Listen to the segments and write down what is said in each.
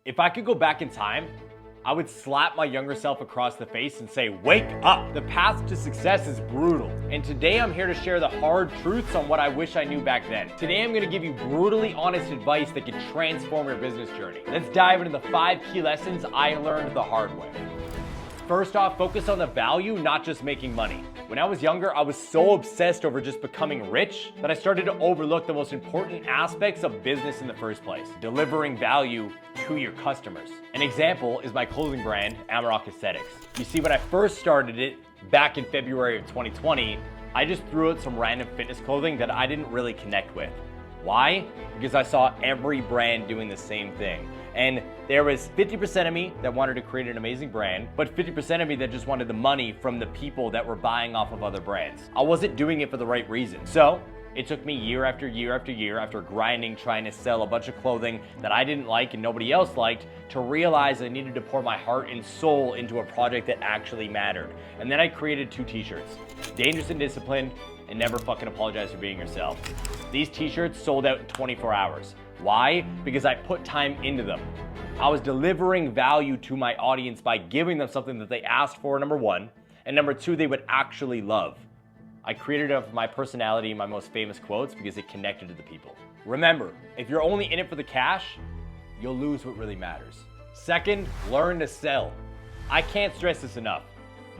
If I could go back in time, I would slap my younger self across the face and say, wake up! The path to success is brutal. And today I'm here to share the hard truths on what I wish I knew back then. Today I'm gonna give you brutally honest advice that can transform your business journey. Let's dive into the 5 key lessons I learned the hard way. First off, focus on the value, not just making money. When I was younger, I was so obsessed over just becoming rich that I started to overlook the most important aspects of business in the first place, delivering value to your customers. An example is my clothing brand, Amarok Aesthetics. You see, when I first started it back in February of 2020, I just threw out some random fitness clothing that I didn't really connect with. Why? Because I saw every brand doing the same thing. And there was 50% of me that wanted to create an amazing brand, but 50% of me that just wanted the money from the people that were buying off of other brands. I wasn't doing it for the right reason. So it took me year after year after year after grinding, trying to sell a bunch of clothing that I didn't like and nobody else liked, to realize I needed to pour my heart and soul into a project that actually mattered. And then I created 2 t-shirts, Dangerous and Disciplined, and Never Fucking Apologize for Being Yourself. These t-shirts sold out in 24 hours. Why? Because I put time into them. I was delivering value to my audience by giving them something that they asked for, number 1, and number 2, they would actually love. I created it of my personality and my most famous quotes because it connected to the people. Remember, if you're only in it for the cash, you'll lose what really matters. Second, learn to sell. I can't stress this enough.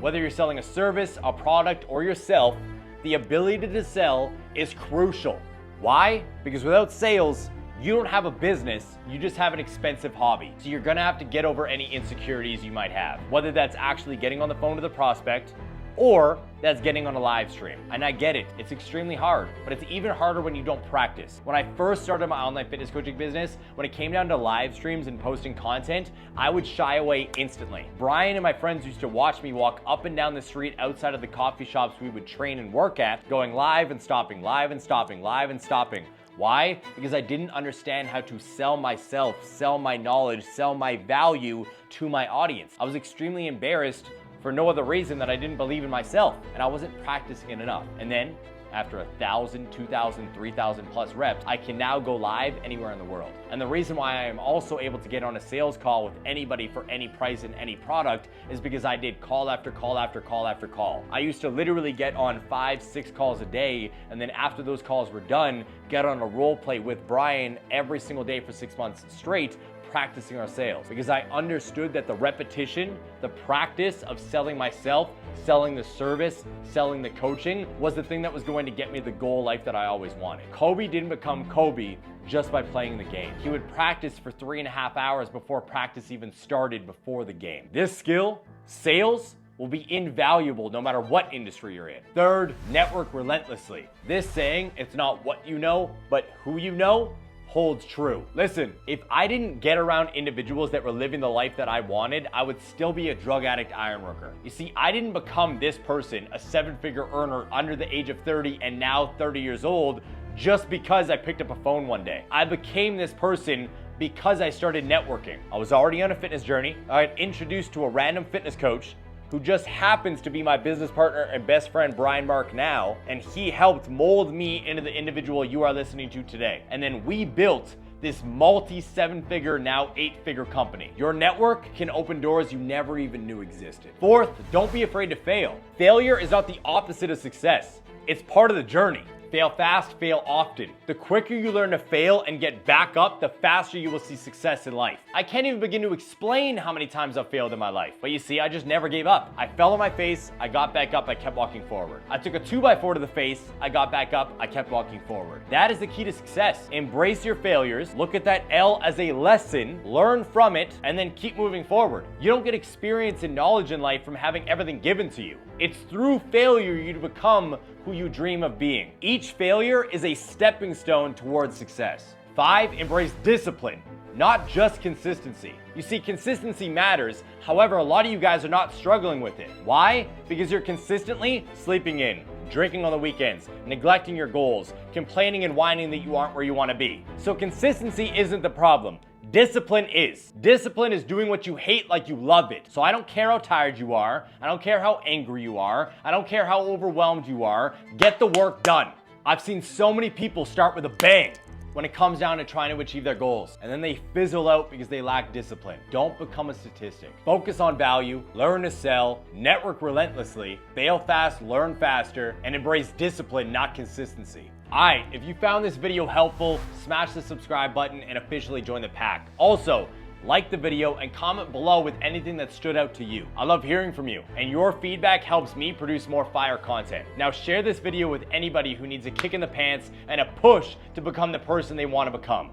Whether you're selling a service, a product, or yourself, the ability to sell is crucial. Why? Because without sales, you don't have a business, you just have an expensive hobby. So you're gonna have to get over any insecurities you might have, whether that's actually getting on the phone to the prospect or that's getting on a live stream. And I get it, it's extremely hard, but it's even harder when you don't practice. When I first started my online fitness coaching business, when it came down to live streams and posting content, I would shy away instantly. Brian and my friends used to watch me walk up and down the street outside of the coffee shops we would train and work at, going live and stopping, live and stopping, live and stopping. Why? Because I didn't understand how to sell myself, sell my knowledge, sell my value to my audience. I was extremely embarrassed for no other reason than I didn't believe in myself, and I wasn't practicing it enough. And then, after 1,000, 2,000, 3,000 plus reps, I can now go live anywhere in the world. And the reason why I am also able to get on a sales call with anybody for any price and any product is because I did call after call after call after call. I used to literally get on 5, 6 calls a day, and then after those calls were done, get on a role play with Brian every single day for 6 months straight, practicing our sales, because I understood that the repetition, the practice of selling myself, selling the service, selling the coaching was the thing that was going to get me the goal life that I always wanted. Kobe didn't become Kobe just by playing the game. He would practice for 3.5 hours before practice even started before the game. This skill, sales, will be invaluable no matter what industry you're in. Third, network relentlessly. This saying, it's not what you know, but who you know, holds true. Listen, if I didn't get around individuals that were living the life that I wanted, I would still be a drug addict ironworker. You see, I didn't become this person, a 7-figure earner under the age of 30 and now 30 years old, just because I picked up a phone one day. I became this person because I started networking. I was already on a fitness journey. I got introduced to a random fitness coach who just happens to be my business partner and best friend, Brian Mark, now, and he helped mold me into the individual you are listening to today. And then we built this multi-7-figure, now 8-figure company. Your network can open doors you never even knew existed. Fourth, don't be afraid to fail. Failure is not the opposite of success. It's part of the journey. Fail fast, fail often. The quicker you learn to fail and get back up, the faster you will see success in life. I can't even begin to explain how many times I've failed in my life. But you see, I just never gave up. I fell on my face, I got back up, I kept walking forward. I took a 2x4 to the face, I got back up, I kept walking forward. That is the key to success. Embrace your failures, look at that L as a lesson, learn from it, and then keep moving forward. You don't get experience and knowledge in life from having everything given to you. It's through failure you become who you dream of being. Each failure is a stepping stone towards success. 5, embrace discipline, not just consistency. You see, consistency matters. However, a lot of you guys are not struggling with it. Why? Because you're consistently sleeping in, drinking on the weekends, neglecting your goals, complaining and whining that you aren't where you want to be. So consistency isn't the problem. Discipline is. Discipline is doing what you hate like you love it. So I don't care how tired you are. I don't care how angry you are. I don't care how overwhelmed you are. Get the work done. I've seen so many people start with a bang, when it comes down to trying to achieve their goals, and then they fizzle out because they lack discipline. Don't become a statistic. Focus on value, learn to sell, network relentlessly, fail fast, learn faster, and embrace discipline, not consistency. Alright, if you found this video helpful, smash the subscribe button and officially join the pack. Also, like the video and comment below with anything that stood out to you. I love hearing from you, and your feedback helps me produce more fire content. Now share this video with anybody who needs a kick in the pants and a push to become the person they want to become.